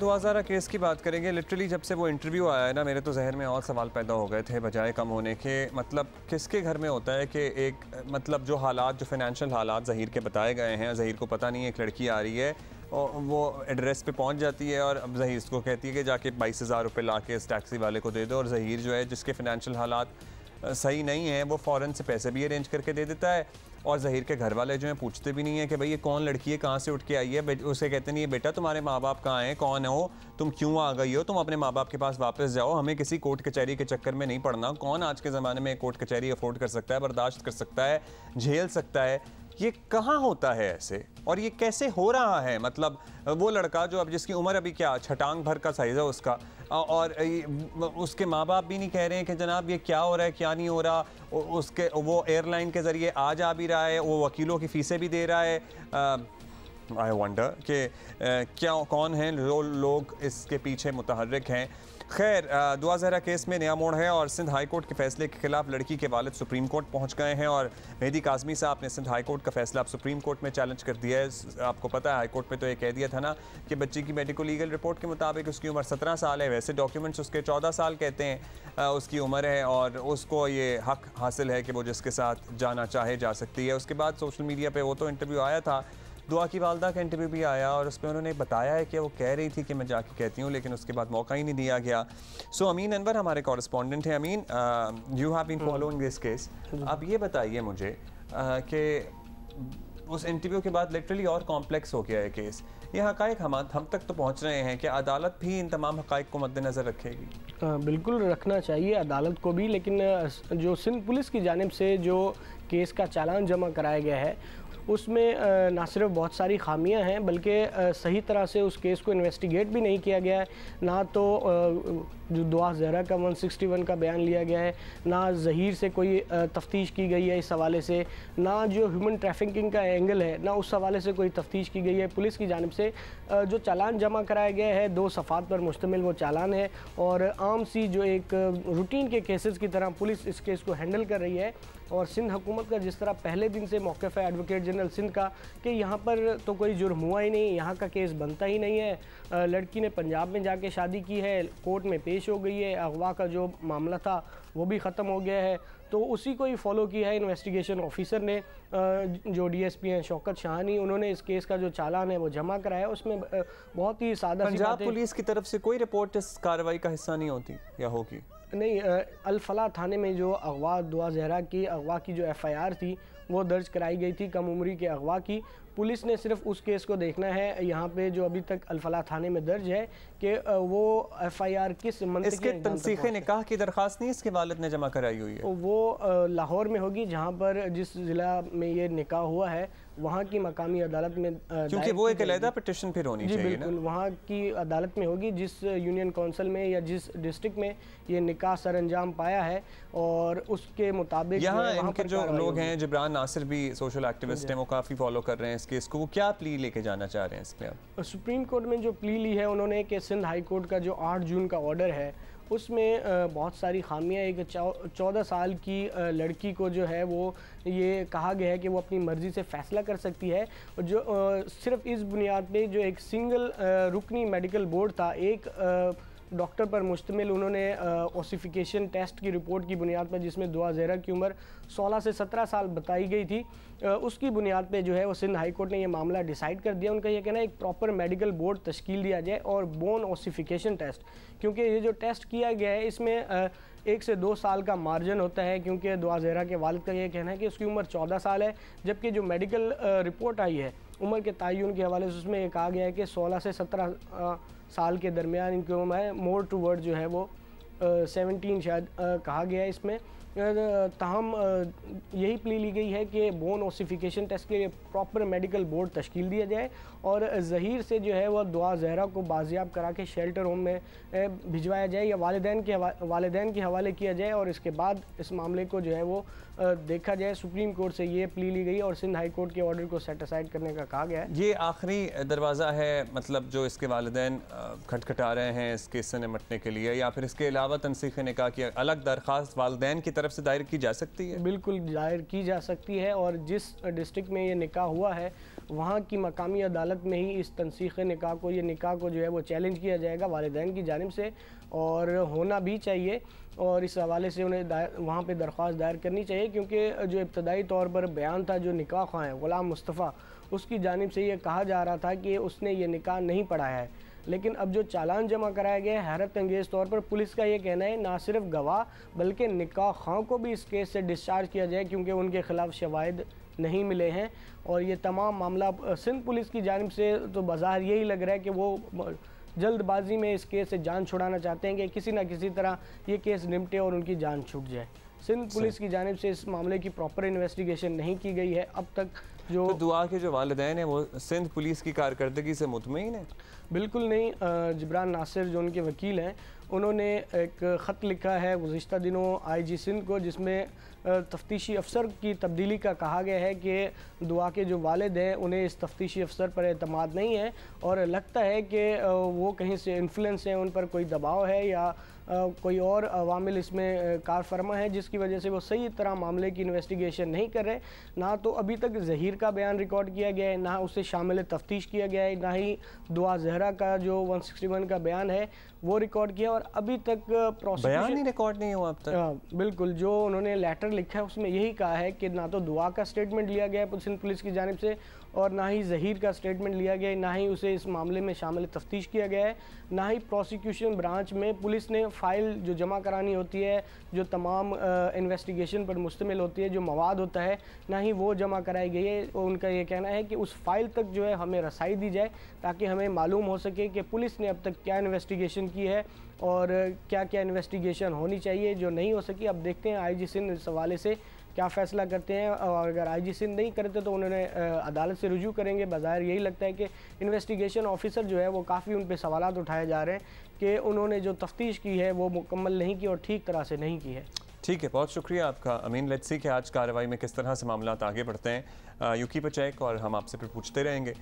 2000 case की बात करेंगे। लिटरली जब से वो इंटरव्यू आया है ना, मेरे तो जहन में और सवाल पैदा हो गए थे बजाय कम होने के। मतलब किसके घर में होता है कि एक मतलब जो हालात, जो फाइनेंशियल हालात ज़हीर के बताए गए हैं, ज़हीर को पता नहीं है एक लड़की आ रही है और वो एड्रेस पे पहुंच जाती है और अब ज़हीर इसको कहती है कि जाके 22,000 रुपये ला के इस टैक्सी वाले को दे दो, और ज़हीर जो है जिसके फाइनेंशियल हालात सही नहीं है वो फ़ौरन से पैसे भी अरेंज करके दे देता है। और ज़हीर के घर वाले जो हैं पूछते भी नहीं है कि भाई ये कौन लड़की है, कहाँ से उठ के आई है। उसे कहते नहीं है बेटा तुम्हारे माँ बाप कहाँ हैं, कौन हो तुम, क्यों आ गई हो, तुम अपने माँ बाप के पास वापस जाओ, हमें किसी कोर्ट कचहरी के चक्कर में नहीं पड़ना। कौन आज के ज़माने में कोर्ट कचहरी अफोर्ड कर सकता है, बर्दाश्त कर सकता है, झेल सकता है? ये कहाँ होता है ऐसे, और ये कैसे हो रहा है? मतलब वो लड़का जो अब जिसकी उम्र अभी क्या छटांग भर का साइज़ है उसका, और उसके माँ बाप भी नहीं कह रहे हैं कि जनाब ये क्या हो रहा है, क्या नहीं हो रहा। उसके वो एयरलाइन के ज़रिए आ जा भी रहा है, वो वकीलों की फ़ीसें भी दे रहा है। आई वंडर कि क्या कौन हैं लोग इसके पीछे मुतहर्रिक हैं। खैर 2000 केस में नया मोड़ है और सिंध हाई कोर्ट के फैसले के खिलाफ लड़की के वालिद सुप्रीम कोर्ट पहुंच गए हैं, और मेहदी काज़मी साहब ने सिंध हाई कोर्ट का फैसला अब सुप्रीम कोर्ट में चैलेंज कर दिया है। आपको पता है हाई कोर्ट में तो ये कह दिया था ना कि बच्ची की मेडिको लीगल रिपोर्ट के मुताबिक उसकी उम्र 17 साल है, वैसे डॉक्यूमेंट्स उसके 14 साल कहते हैं उसकी उम्र है, और उसको ये हक हासिल है कि वो जिसके साथ जाना चाहे जा सकती है। उसके बाद सोशल मीडिया पर वो तो इंटरव्यू आया था, दुआ की वालदा का इंटरव्यू भी आया, और उसमें उन्होंने बताया है कि वो कह रही थी कि मैं जाके कहती हूँ, लेकिन उसके बाद मौका ही नहीं दिया गया। सो अमीन अनवर हमारे कॉरेस्पॉन्डेंट हैं। Amin, you have been following this case. अब ये बताइए मुझे कि उस इंटरव्यू के बाद लिटरली और कॉम्प्लेक्स हो गया है केस। ये हक़ाइक़ हम तक तो पहुँच रहे हैं कि अदालत भी इन तमाम हक़ाइक़ को मद्देनज़र रखेगी? बिल्कुल रखना चाहिए अदालत को भी, लेकिन जो सिंध पुलिस की जानिब से जो केस का चालान जमा कराया गया है उसमें ना सिर्फ बहुत सारी खामियां हैं, बल्कि सही तरह से उस केस को इन्वेस्टिगेट भी नहीं किया गया है। ना तो जो दुआ ज़हरा का 161 का बयान लिया गया है, ना ज़हीर से कोई तफ्तीश की गई है इस हवाले से, ना जो ह्यूमन ट्रैफिकिंग का एंगल है ना उस हवाले से कोई तफ्तीश की गई है। पुलिस की जानिब से जो चालान जमा कराया गया है 2 सफ़ात पर मुश्तमिल वो चालान है, और आम सी जो एक रूटीन के केसेस की तरह पुलिस इस केस को हैंडल कर रही है। और सिंध हुकूमत का जिस तरह पहले दिन से मौक़िफ़ है एडवोकेट जनरल सिंध का कि यहाँ पर तो कोई जुर्म हुआ ही नहीं, यहाँ का केस बनता ही नहीं है, लड़की ने पंजाब में जाके शादी की है, कोर्ट में पेश हो गई है, अगवा का जो मामला था वो भी ख़त्म हो गया है, तो उसी को ही फॉलो किया है इन्वेस्टिगेशन ऑफिसर ने। जो डीएसपी हैं शौकत शाहानी, उन्होंने इस केस का जो चालान है वो जमा कराया। उसमें बहुत ही सादा पंजाब पुलिस की तरफ से कोई रिपोर्ट इस कार्रवाई का हिस्सा नहीं होती या होगी? नहीं, अल-फलाह थाने में जो अगवा दुआ ज़हरा की अगवा की जो एफआईआर थी वो दर्ज कराई गई थी, कम उम्री के अगवा की। पुलिस ने सिर्फ उस केस को देखना है यहाँ पे जो अभी तक अल-फलाह थाने में दर्ज है कि वो एफआईआर किस मंतक़े इसके तनसीखे निकाह की दरख्वास्त नहीं इसके वालिद ने जमा कराई हुई है? वो लाहौर में होगी, जहाँ पर जिस ज़िला में ये निकाह हुआ है वहाँ की मकामी अदालत में, क्योंकि वो एक अलहदा पिटिशन फिर होनी चाहिए। बिल्कुल, वहाँ की अदालत में होगी जिस यूनियन काउंसिल में या जिस डिस्ट्रिक्ट में ये निकाह सर अंजाम पाया है, और उसके मुताबिक यहाँ इनके जो लोग हैं, जिब्रान नासिर भी सोशल एक्टिविस्ट हैं, वो काफ़ी फॉलो कर रहे हैं इस केस को। वो क्या प्ली लेके जाना चाह रहे हैं इस पर? अब सुप्रीम कोर्ट में जो प्ली ली है उन्होंने कि सिंध हाई कोर्ट का जो 8 जून का ऑर्डर है उसमें बहुत सारी खामियां, एक 14 साल की लड़की को जो है वो ये कहा गया है कि वो अपनी मर्ज़ी से फ़ैसला कर सकती है, जो सिर्फ इस बुनियाद पे जो एक सिंगल रुकनी मेडिकल बोर्ड था, एक डॉक्टर पर मुश्तमिल, उन्होंने ओसिफिकेशन टेस्ट की रिपोर्ट की बुनियाद पर, जिसमें दुआ ज़हरा की उम्र 16 से 17 साल बताई गई थी, उसकी बुनियाद पे जो है वो सिंध हाई कोर्ट ने ये मामला डिसाइड कर दिया। उनका ये कहना है एक प्रॉपर मेडिकल बोर्ड तश्कील दिया जाए और बोन ओसिफिकेशन टेस्ट, क्योंकि ये जो टेस्ट किया गया है इसमें 1 से 2 साल का मार्जिन होता है, क्योंकि दुआ ज़हरा के वालिद का ये कहना है कि उसकी उम्र 14 साल है, जबकि जो मेडिकल रिपोर्ट आई है उम्र के तयन के हवाले से उसमें ये कहा गया है कि 16 से 17 साल के दरमियान इनकी उम्र है। मोर टू वर्ड जो है वो 17 शायद कहा गया है इसमें। ताहम यही प्ली ली गई है कि बोन ओसिफिकेशन टेस्ट के लिए प्रॉपर मेडिकल बोर्ड तश्कील दिया जाए, और ज़हीर से जो है वह दुआ ज़हरा को बाजियाब करा के शेल्टर होम में भिजवाया जाए या वालिदैन के हवाले किया जाए, और इसके बाद इस मामले को जो है वो देखा जाए। सुप्रीम कोर्ट से ये प्ली ली गई और सिंध हाई कोर्ट के ऑर्डर को सेटिसाइड करने का कहा गया है। ये आखिरी दरवाज़ा है, मतलब जो इसके वालिदैन खटखटा रहे हैं इस केस से निपटने के लिए, या फिर इसके अलावा तनसीख निकाह की अलग दरख्वास्त वालिदैन की तरफ से दायर की जा सकती है? बिल्कुल दायर की जा सकती है, और जिस डिस्ट्रिक्ट में ये निकाह हुआ है वहाँ की मकामी अदालत में ही इस तनसीख निकाह को, ये निकाह को जो है वो चैलेंज किया जाएगा वालिदैन की जानिब से, और होना भी चाहिए। और इस हवाले से उन्हें वहाँ पे दरख्वास्त दायर करनी चाहिए, क्योंकि जो इब्तदाई तौर पर बयान था जो निकाह ख़्वाह है ग़ुलाम मुस्तफ़ा, उसकी जानिब से ये कहा जा रहा था कि उसने ये निकाह नहीं पढ़ाया है। लेकिन अब जो चालान जमा कराया गया है, हैरत अंगेज़ तौर पर पुलिस का ये कहना है ना सिर्फ गवाह बल्कि निकाह ख़्वाह को भी इस केस से डिस्चार्ज किया जाए, क्योंकि उनके ख़िलाफ़ शवाहिद नहीं मिले हैं। और ये तमाम मामला सिंध पुलिस की जानिब से तो बाज़ाहिर यही लग रहा है कि वो जल्दबाजी में इस केस से जान छुड़ाना चाहते हैं कि किसी न किसी तरह ये केस निपटे और उनकी जान छूट जाए। सिंध पुलिस की जानिब से इस मामले की प्रॉपर इन्वेस्टिगेशन नहीं की गई है अब तक। जो तो दुआ के जो वालिदैन हैं वो सिंध पुलिस की कारकर्दगी से मुतमईन है? बिल्कुल नहीं। जिब्रान नासिर जो उनके वकील हैं, उन्होंने एक ख़त लिखा है गुज़िश्ता दिनों IG सिंध को, जिसमें तफ्तीशी अफसर की तब्दीली का कहा गया है कि दुआ के जो वालिद हैं उन्हें इस तफ्तीशी अफसर पर एतमाद नहीं है, और लगता है कि वो कहीं से इन्फ्लुएंस है, उन पर कोई दबाव है या कोई और अवामिल इसमें कार फरमा है, जिसकी वजह से वो सही तरह मामले की इन्वेस्टिगेशन नहीं कर रहे। ना तो अभी तक ज़हीर का बयान रिकॉर्ड किया गया है, ना उसे शामिल तफ्तीश किया गया है, ना ही दुआ जहरा का जो 161 का बयान है वो रिकॉर्ड किया, और अभी तक बयान ही रिकॉर्ड नहीं हुआ अब तक। बिल्कुल, जो उन्होंने लेटर लिखा है उसमें यही कहा है कि ना तो दुआ का स्टेटमेंट लिया गया है सिंध पुलिस की जानिब से, और ना ही ज़हीर का स्टेटमेंट लिया गया है, ना ही उसे इस मामले में शामिल तफ्तीश किया गया है, ना ही प्रोसिक्यूशन ब्रांच में पुलिस ने फ़ाइल जो जमा करानी होती है, जो तमाम इन्वेस्टिगेशन पर मुश्तमिल होती है, जो मवाद होता है, ना ही वो जमा कराई गई है। उनका ये कहना है कि उस फाइल तक जो है हमें रसाई दी जाए, ताकि हमें मालूम हो सके कि पुलिस ने अब तक क्या इन्वेस्टिगेशन की है और क्या क्या इन्वेस्टिगेशन होनी चाहिए जो नहीं हो सकी। अब देखते हैं IG सिंध इस हवाले से क्या फ़ैसला करते हैं, और अगर IG सिंध नहीं करते तो उन्होंने अदालत से रुजू करेंगे। बाज़ाहिर यही लगता है कि इन्वेस्टिगेशन ऑफिसर जो है वो काफ़ी उन पर सवालात उठाए जा रहे हैं कि उन्होंने जो तफ्तीश की है वो मुकम्मल नहीं की और ठीक तरह से नहीं की है। ठीक है, बहुत शुक्रिया आपका अमीन। लेट्स सी कि आज कार्रवाई में किस तरह से मामला आगे बढ़ते हैं। यूकी पर चेक, और हम आपसे फिर पूछते रहेंगे।